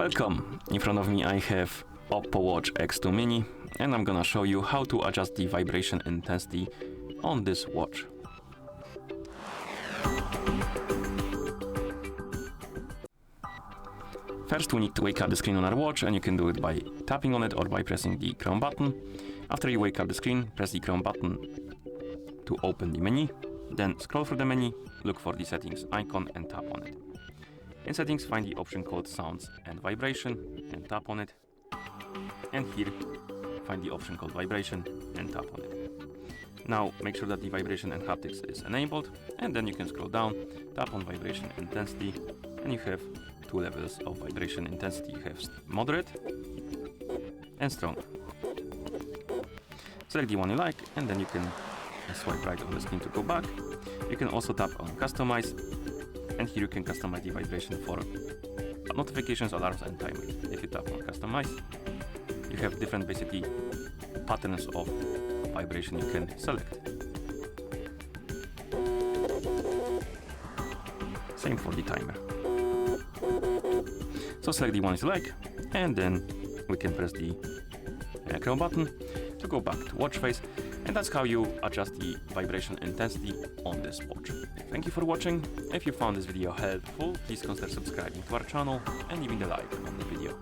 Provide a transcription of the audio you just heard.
Welcome! In front of me I have OPPO Watch X2 Mini and I'm gonna show you how to adjust the vibration intensity on this watch. First we need to wake up the screen on our watch, and you can do it by tapping on it or by pressing the Chrome button. After you wake up the screen, press the Chrome button to open the menu, then scroll through the menu, look for the settings icon and tap on it. In settings, find the option called sounds and vibration and tap on it. And here, find the option called vibration and tap on it. Now make sure that the vibration and haptics is enabled, and then you can scroll down, tap on vibration intensity, and you have two levels of vibration intensity. You have moderate and strong. Select the one you like, and then you can swipe right on the screen to go back. You can also tap on customize, and here you can customize the vibration for notifications, alarms and timer. If you tap on customize, you have different basically patterns of vibration you can select. Same for the timer. So select the ones you like, and then we can press the Chrome button to go back to watch face, and that's how you adjust the vibration intensity on this watch. Thank you for watching. If you found this video helpful, please consider subscribing to our channel and leaving a like on the video.